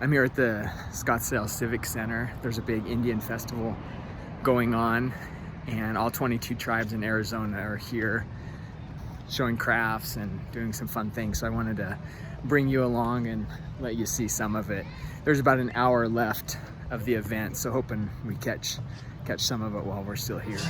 I'm here at the Scottsdale Civic Center. There's a big Indian festival going on, and all 22 tribes in Arizona are here showing crafts and doing some fun things. So I wanted to bring you along and let you see some of it. There's about an hour left of the event, so hoping we catch some of it while we're still here.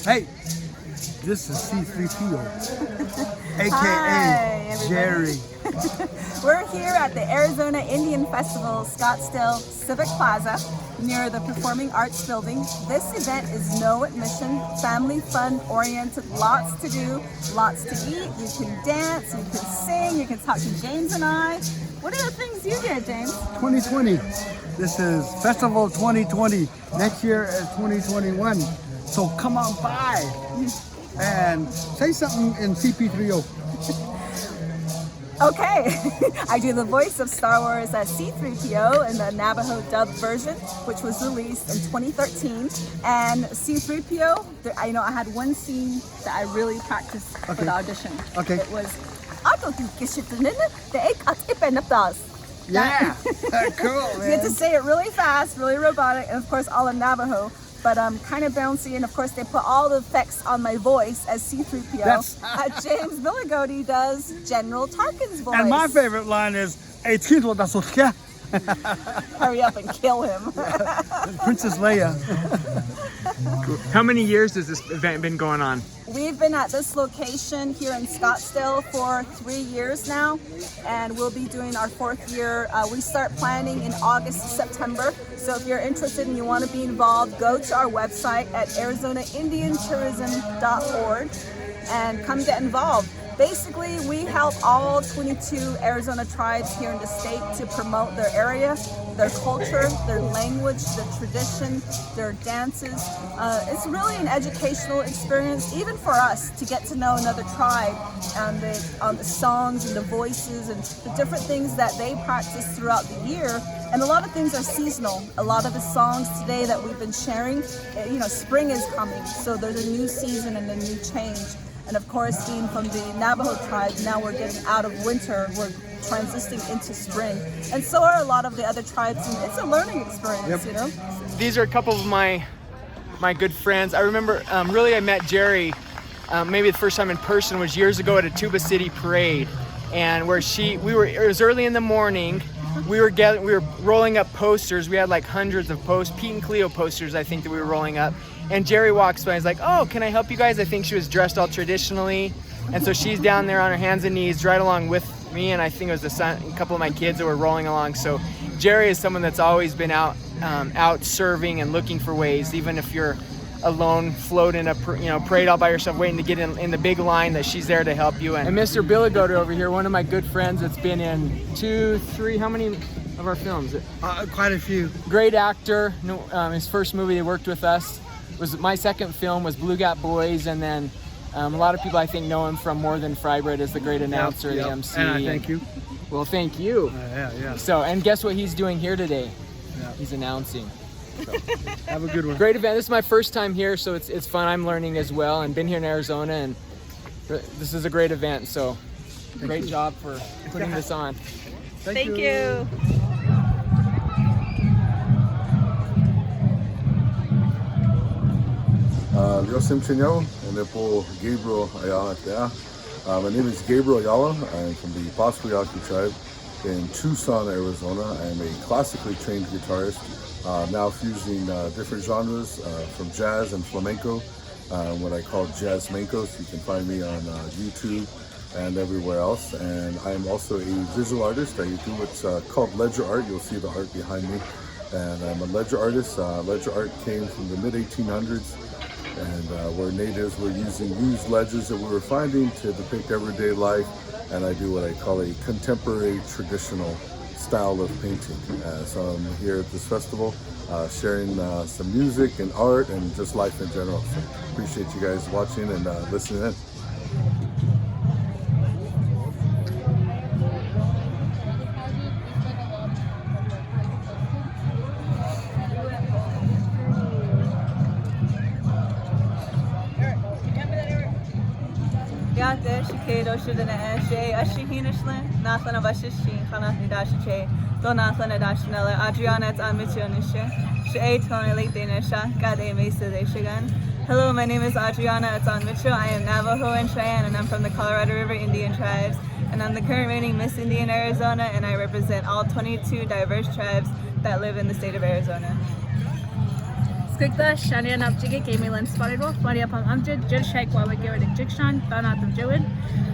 Hey, this is C3PO, aka Hi, Jerry. We're here at the Arizona Indian Festival, Scottsdale Civic Plaza, near the Performing Arts Building. This event is no admission, family fun oriented, lots to do, lots to eat. You can dance, you can sing, you can talk to James and I. What are the things you did, James? 2020. This is Festival 2020. Next year is 2021. So come on by and say something in CP3O. Okay, I do the voice of Star Wars C3PO in the Navajo dubbed version, which was released in 2013. And C3PO, I know I had one scene that I really practiced for the audition. Okay. It was, Yeah, cool, you man. had to say it really fast, really robotic, and of course all in Navajo, but kind of bouncy, and of course they put all the effects on my voice as C3PO. James Billigody does General Tarkin's voice. And my favorite line is, "Hey, Hurry up and kill him. Princess Leia." How many years has this event been going on? We've been at this location here in Scottsdale for 3 years now, and we'll be doing our 4th year. We start planning in August, September. So if you're interested and you want to be involved, go to our website at arizonaindiantourism.org and come get involved. Basically, we help all 22 Arizona tribes here in the state to promote their area, their culture, their language, their tradition, their dances. It's really an educational experience, even for us, to get to know another tribe and the songs and the voices and the different things that they practice throughout the year. And a lot of things are seasonal. A lot of the songs today that we've been sharing, spring is coming, so there's a new season and a new change. And of course, being from the Navajo tribe, now we're getting out of winter, we're transitioning into spring. And so are a lot of the other tribes, and it's a learning experience, These are a couple of my good friends. I remember, I met Jerry, maybe the first time in person was years ago at a Tuba City parade, and it was early in the morning. We were rolling up posters. We had like hundreds of Pete and Cleo posters, I think, that we were rolling up. And Jerry walks by and he's like, "Oh, can I help you guys?" I think she was dressed all traditionally. And so she's down there on her hands and knees right along with me, and I think it was a couple of my kids that were rolling along. So Jerry is someone that's always been out serving and looking for ways, even if you're alone, floating a parade all by yourself, waiting to get in the big line, that she's there to help you. And Mr. Billigody over here, one of my good friends that's been in 2, 3, how many of our films? Quite a few. Great actor. His first movie he worked with us was my second film was Blue Gap Boys, and then a lot of people I think know him from More Than Fry Bread as the great announcer, the MC. And I thank you. Well, thank you. Yeah. So, and guess what he's doing here today? Yeah. He's announcing. So, have a good one. Great event. This is my first time here, so it's fun. I'm learning as well, and been here in Arizona, and this is a great event. So, great job for putting this on. Thank you. Gabriel Ayala. My name is Gabriel Ayala. I'm from the Pasquayaki tribe in Tucson, Arizona. I am a classically trained guitarist, now fusing different genres from jazz and flamenco, what I call jazz mancos. You can find me on YouTube and everywhere else. And I am also a visual artist. I do what's called ledger art. You'll see the art behind me. And I'm a ledger artist. Ledger art came from the mid-1800s. And where natives were using used ledgers that we were finding to depict everyday life, and I do what I call a contemporary traditional style of painting. So I'm here at this festival sharing some music and art and just life in general. So appreciate you guys watching and listening in. Hello, my name is Adriana Mitchell. I am Navajo and Cheyenne, and I'm from the Colorado River Indian tribes. And I'm the current reigning Miss Indian Arizona, and I represent all 22 diverse tribes that live in the state of Arizona. Skugda Shania Napjig gave me Lens Spotted Wolf, Maria Pam Amjid, Judge Shake Wawagir and Jikshan, Donatham Jowin,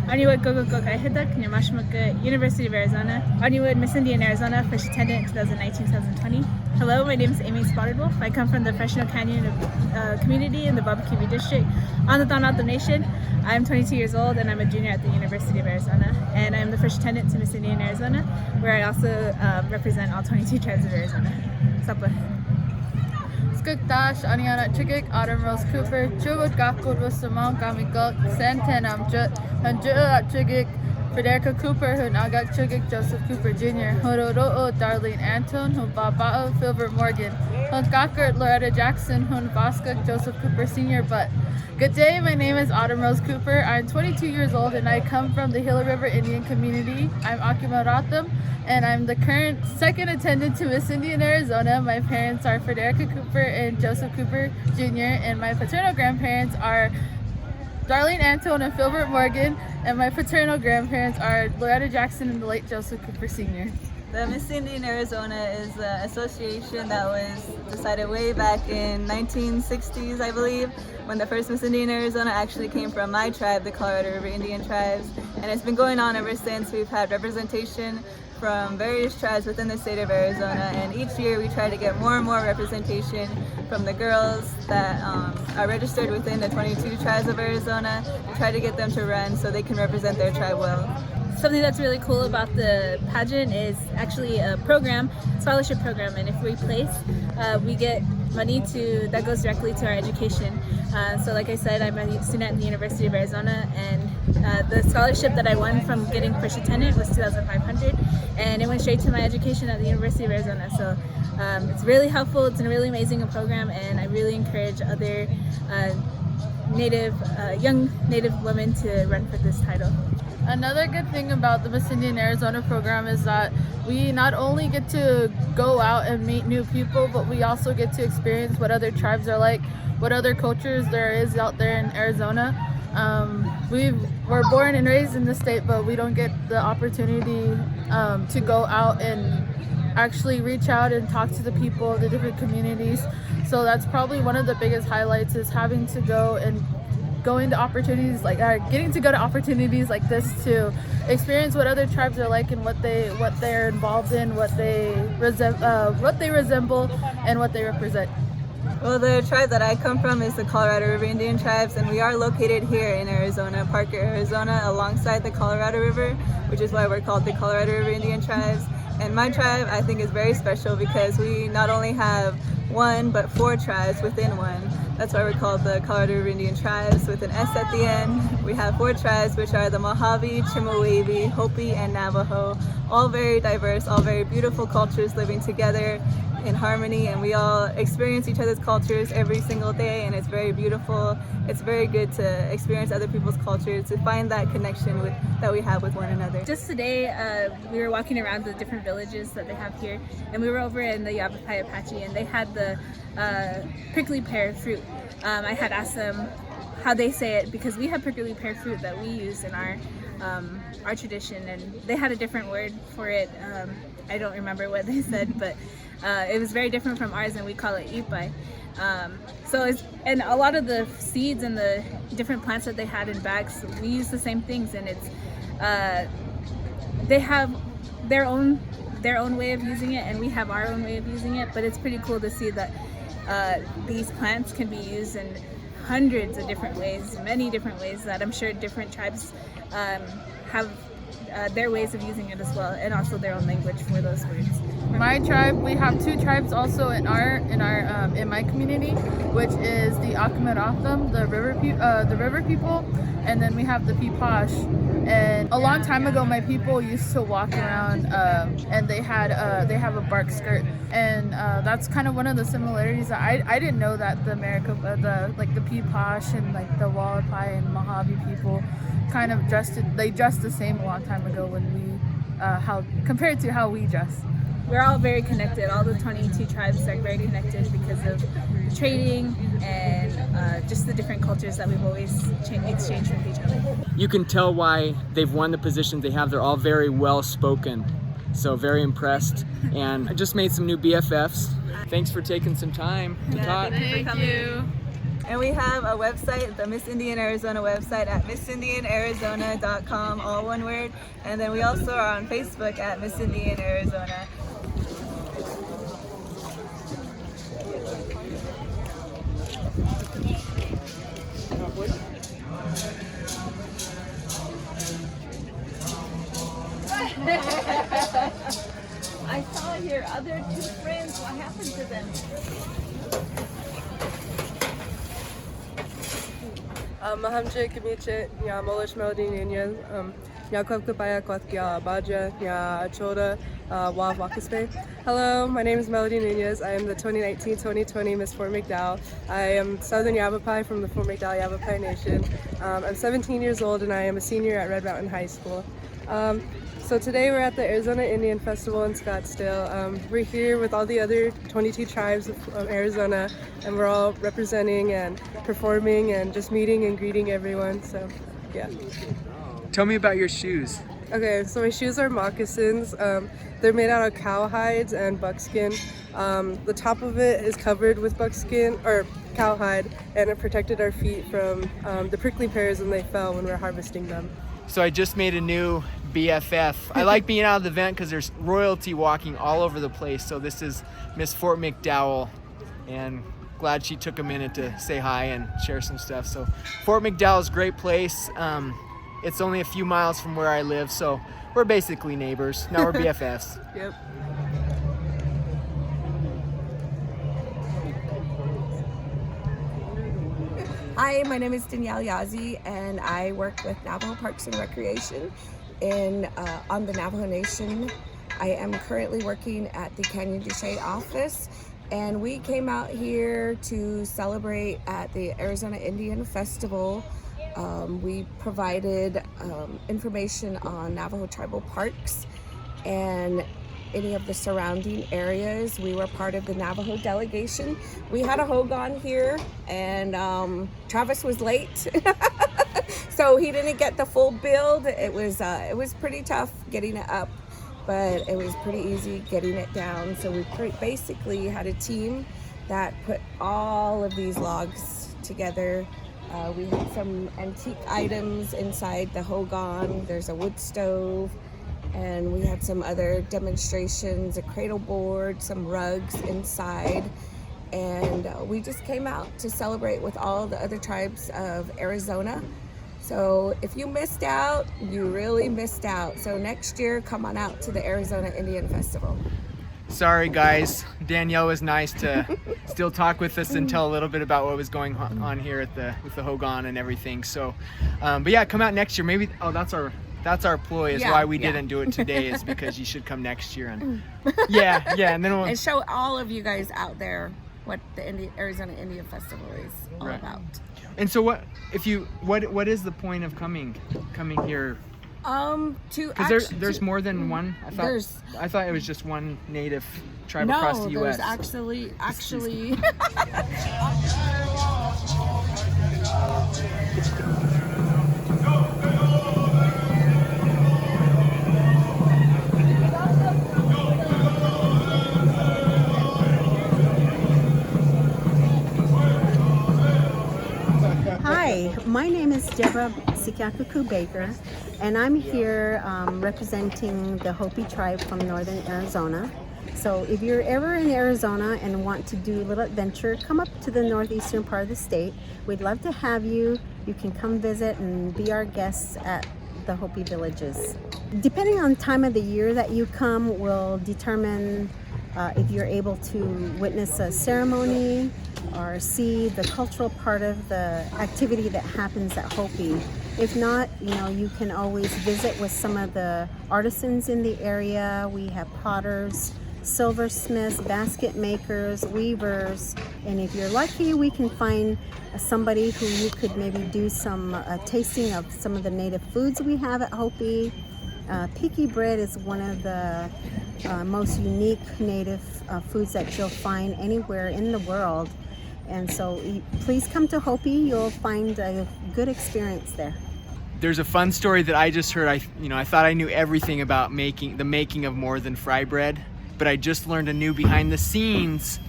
Arniewood Gogo Gokai Hidak, Nyamashmaka, University of Arizona, Arniewood, Miss Indian Arizona, First Attendant 2019-2020. Hello, my name is Amy Spotted Wolf. I come from the Fresno Canyon community in the Babakiwi district on the Donatham Nation. I'm 22 years old and I'm a junior at the University of Arizona. And I'm the First Attendant to Miss Indian Arizona, where I also represent all 22 tribes of Arizona. Sapa. Skugdash, Aniana Chigik, Autumn Rose Cooper, Chubut Gakud was Simon Gamigok, Santan Amjut, Hanjua Chigik, Federica Cooper, Hunagak Chigik, Joseph Cooper Jr., Hororo, Darlene Anton, Hunbabao, Filbert Morgan, Hunkakert, Loretta Jackson, Hunvaskak, Joseph Cooper Sr. But good day, my name is Autumn Rose Cooper. I'm 22 years old and I come from the Gila River Indian community. I'm Akimaratham and I'm the current second attendant to Miss Indian Arizona. My parents are Federica Cooper and Joseph Cooper Jr. and my paternal grandparents are Darlene Anton and Filbert Morgan, and my paternal grandparents are Loretta Jackson and the late Joseph Cooper Sr. The Miss Indian Arizona is an association that was decided way back in 1960s, I believe, when the first Miss Indian Arizona actually came from my tribe, the Colorado River Indian tribes, and it's been going on ever since. We've had representation from various tribes within the state of Arizona, and each year we try to get more and more representation from the girls that are registered within the 22 tribes of Arizona. We try to get them to run so they can represent their tribe well. Something that's really cool about the pageant is actually a program, scholarship program, and if we place, we get money that goes directly to our education. So like I said, I'm a student at the University of Arizona, and the scholarship that I won from getting first attendant was $2,500, and it went straight to my education at the University of Arizona. So it's really helpful, it's a really amazing program, and I really encourage other young Native women to run for this title. Another good thing about the Miss Indian Arizona program is that we not only get to go out and meet new people, but we also get to experience what other tribes are like, what other cultures there is out there in Arizona. We're born and raised in the state, but we don't get the opportunity to go out and actually reach out and talk to the people of the different communities. So that's probably one of the biggest highlights, is having to go and getting to go to opportunities like this to experience what other tribes are like and what they're involved in, what they resemble, and what they represent. Well, the tribe that I come from is the Colorado River Indian tribes, and we are located here in Arizona, Parker, Arizona, alongside the Colorado River, which is why we're called the Colorado River Indian tribes. And my tribe, I think, is very special because we not only have one, but 4 tribes within one. That's why we're called the Colorado River Indian tribes with an S at the end. We have 4 tribes, which are the Mojave, Chemehuevi, Hopi, and Navajo. All very diverse, all very beautiful cultures living together. in harmony, and we all experience each other's cultures every single day, and it's very beautiful. It's very good to experience other people's cultures, to find that connection that we have with one another. Just today, we were walking around the different villages that they have here, and we were over in the Yavapai-Apache, and they had the prickly pear fruit. I had asked them how they say it, because we have prickly pear fruit that we use in our tradition, and they had a different word for it. I don't remember what they said, but it was very different from ours, and we call it ipai. And a lot of the seeds and the different plants that they had in bags, we use the same things, and it's they have their own way of using it, and we have our own way of using it. But it's pretty cool to see that these plants can be used in hundreds of different ways, many different ways, that I'm sure different tribes have their ways of using it as well, and also their own language for those words. My tribe, we have two tribes also in my community, which is the Acquaintances, the river people, and then we have the Apache. And a long time ago, my people used to walk around, and they have a bark skirt, and that's kind of one of the similarities. I didn't know that the Apache and like the Yavapai and Mojave people kind of dressed the same a long time ago when we compared to how we dress. We're all very connected. All the 22 tribes are very connected because of trading and just the different cultures that we've always exchanged with each other. You can tell why they've won the positions they have. They're all very well spoken, so very impressed. And I just made some new BFFs. Thanks for taking some time to talk. Thank you. And we have a website, the Miss Indian Arizona website at missindianarizona.com, all one word. And then we also are on Facebook at Miss Indian Arizona. I saw your other two friends. What happened to them? Mahamche Kimiche, Nya Molish Melody Nunez, Nya Kwapkapaya Kwathkia Abaja, Nya Achoda, Wa Wakaspe. Hello, my name is Melody Nunez. I am the 2019-2020 Miss Fort McDowell. I am Southern Yavapai from the Fort McDowell Yavapai Nation. I'm 17 years old and I am a senior at Red Mountain High School. So today we're at the Arizona Indian Festival in Scottsdale. We're here with all the other 22 tribes of Arizona, and we're all representing and performing and just meeting and greeting everyone, so yeah. Tell me about your shoes. Okay, so my shoes are moccasins. They're made out of cow hides and buckskin. The top of it is covered with buckskin or cowhide, and it protected our feet from the prickly pears when they fell when we were harvesting them. So I just made a new BFF. I like being out of the event because there's royalty walking all over the place. So this is Miss Fort McDowell, and glad she took a minute to say hi and share some stuff. So Fort McDowell is a great place. It's only a few miles from where I live, so we're basically neighbors. Now we're BFFs. Yep. Hi, my name is Danielle Yazzie, and I work with Navajo Parks and Recreation on the Navajo Nation. I am currently working at the Canyon du Chat office, and we came out here to celebrate at the Arizona Indian Festival. We provided information on Navajo tribal parks and any of the surrounding areas. We were part of the Navajo delegation. We had a hogan here, and Travis was late, so he didn't get the full build. It was pretty tough getting it up, but it was pretty easy getting it down. So we basically had a team that put all of these logs together. We had some antique items inside the hogan. There's a wood stove, and we had some other demonstrations, a cradle board, some rugs inside, and we just came out to celebrate with all the other tribes of Arizona. So if you missed out, you really missed out. So next year, come on out to the Arizona Indian Festival. Sorry guys, Danielle was nice to still talk with us and tell a little bit about what was going on here with the hogan and everything. So, but yeah, come out next year. Maybe, oh, that's our That's our ploy, is Yeah, why we yeah. didn't do it today, is because you should come next year. And yeah, and then we'll, And show all of you guys out there what the Arizona Indian Festival is all Right. about. and so what is the point of coming here? To Because there's more than one. There's- I thought it was just one native tribe no, across the U.S. there's actually Hi, my name is Deborah Sikakuku Baker, and I'm here representing the Hopi tribe from northern Arizona. So if you're ever in Arizona and want to do a little adventure, come up to the northeastern part of the state. We'd love to have you. You can come visit and be our guests at the Hopi villages. Depending on time of the year that you come will determine if you're able to witness a ceremony or see the cultural part of the activity that happens at Hopi. If not, you can always visit with some of the artisans in the area. We have potters, silversmiths, basket makers, weavers, and if you're lucky, we can find somebody who you could maybe do some tasting of some of the native foods we have at Hopi. Piki bread is one of the most unique native foods that you'll find anywhere in the world. And so please come to Hopi. You'll find a good experience there. There's a fun story that I just heard. I thought I knew everything about the making of more than fry bread, but I just learned a new behind the scenes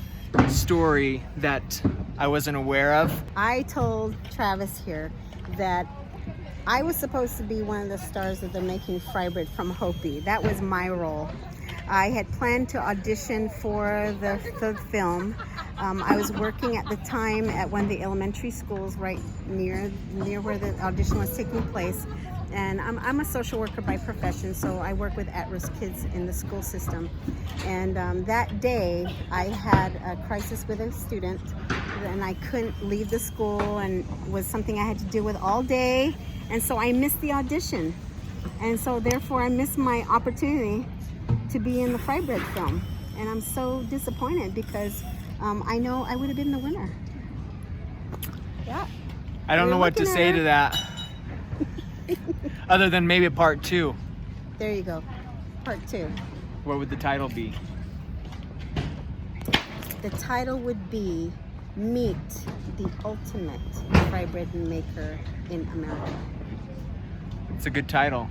story that I wasn't aware of. I told Travis here that I was supposed to be one of the stars of the Making Fry Bread from Hopi. That was my role. I had planned to audition for the film. I was working at the time at one of the elementary schools right near where the audition was taking place. And I'm a social worker by profession, so I work with at-risk kids in the school system. And that day, I had a crisis with a student, and I couldn't leave the school, and it was something I had to deal with all day. And so I missed the audition. And so therefore, I missed my opportunity to be in the Fry Bread film. And I'm so disappointed because I know I would have been the winner. Yeah. I don't know what to say to that, other than maybe part 2. There you go. Part 2. What would the title be? The title would be Meet the Ultimate Fry Bread Maker in America. It's a good title.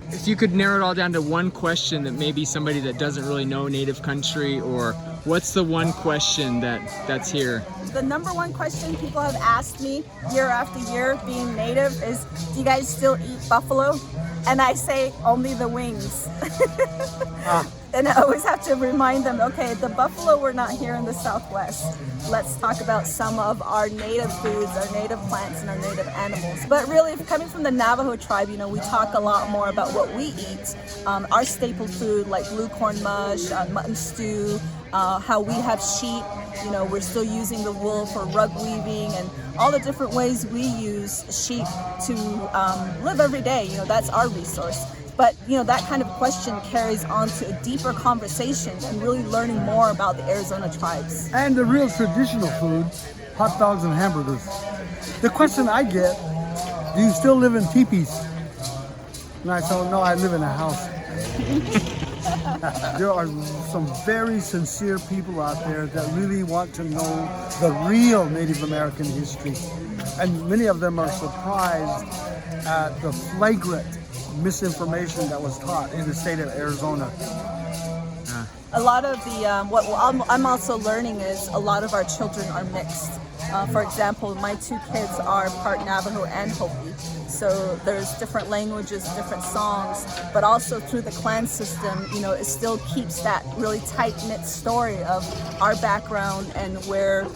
If you could narrow it all down to one question that maybe somebody that doesn't really know native country, or what's the one question that's here? The number one question people have asked me year after year being native is, do you guys still eat buffalo? And I say, only the wings. And I always have to remind them, okay, the buffalo were not here in the Southwest. Let's talk about some of our native foods, our native plants, and our native animals. But really, coming from the Navajo tribe, we talk a lot more about what we eat. Our staple food, like blue corn mush, mutton stew, how we have sheep. We're still using the wool for rug weaving, and all the different ways we use sheep to live every day. That's our resource. But that kind of question carries on to a deeper conversation and really learning more about the Arizona tribes. And the real traditional food, hot dogs and hamburgers. The question I get, do you still live in teepees? And I said, no, I live in a house. There are some very sincere people out there that really want to know the real Native American history. And many of them are surprised at the flagrant misinformation that was taught in the state of Arizona. A lot of the, what I'm also learning is a lot of our children are mixed. For example, my 2 kids are part Navajo and Hopi. So there's different languages, different songs, but also through the clan system, it still keeps that really tight-knit story of our background and where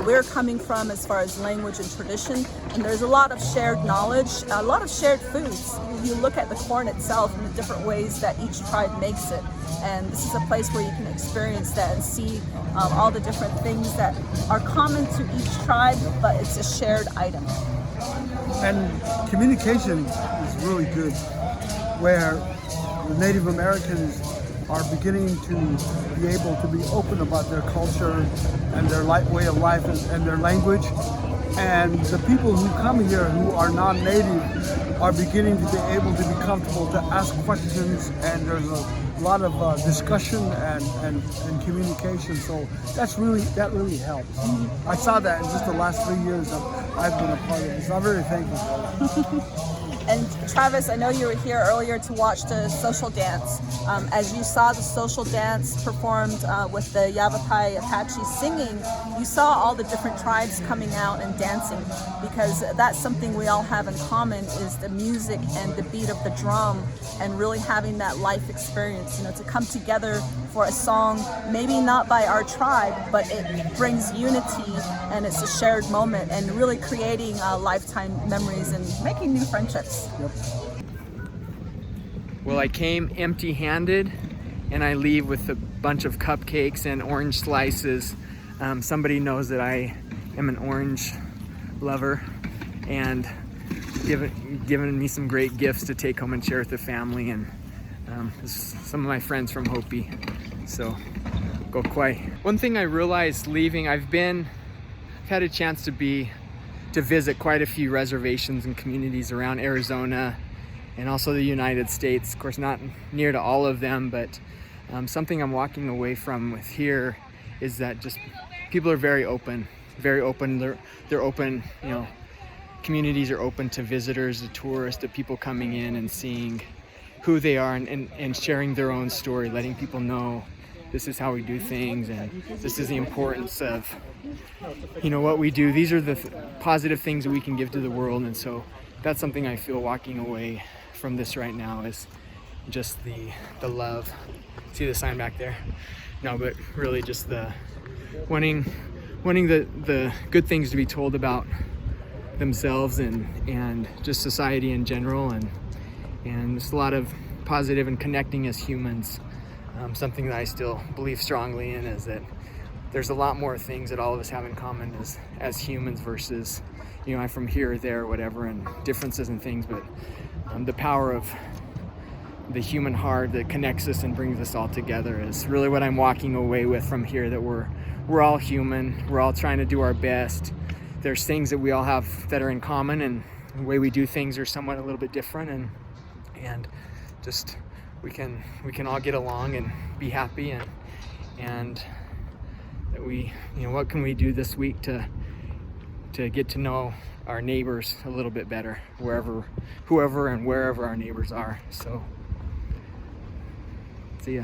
we're coming from as far as language and tradition. And there's a lot of shared knowledge, a lot of shared foods. You look at the corn itself and the different ways that each tribe makes it. And this is a place where you can experience that and see all the different things that are common to each tribe, but it's a shared item. And communication is really good. where the Native Americans are beginning to be able to be open about their culture and their way of life and their language. And the people who come here who are non-native are beginning to be able to be comfortable to ask questions, and there's a lot of discussion and communication. So that really helps. I saw that in just the last 3 years that I've been a part of it. So I'm very thankful for it. And Travis, I know you were here earlier to watch the social dance. As you saw the social dance performed with the Yavapai-Apache singing, you saw all the different tribes coming out and dancing, because that's something we all have in common, is the music and the beat of the drum, and really having that life experience, you know, to come together for a song, maybe not by our tribe, but it brings unity and it's a shared moment, and really creating lifetime memories and making new friendships. Yep. Well, I came empty-handed, and I leave with a bunch of cupcakes and orange slices. Somebody knows that I am an orange lover, and given me some great gifts to take home and share with the family, and some of my friends from Hopi. So, go kwai. One thing I realized leaving, I've had a chance to visit quite a few reservations and communities around Arizona and also the United States. Of course, not near to all of them, but something I'm walking away from with here is that just people are very open. They're open, you know, communities are open to visitors, to tourists, to people coming in and seeing who they are and sharing their own story, letting people know this is how we do things, and this is the importance of, you know, what we do. These are the positive things that we can give to the world. And so that's something I feel walking away from this right now, is just the love. See the sign back there? No, but really just the wanting the good things to be told about themselves and just society in general, and just a lot of positive and connecting as humans. Something that I still believe strongly in is that there's a lot more things that all of us have in common as humans versus, you know, I'm from here or there or whatever, and differences and things, but the power of the human heart that connects us and brings us all together is really what I'm walking away with from here, that we're all human, we're all trying to do our best. There's things that we all have that are in common, and the way we do things are somewhat a little bit different, and just we can all get along and be happy, and that we, you know, what can we do this week to get to know our neighbors a little bit better, whoever and wherever our neighbors are. So see ya.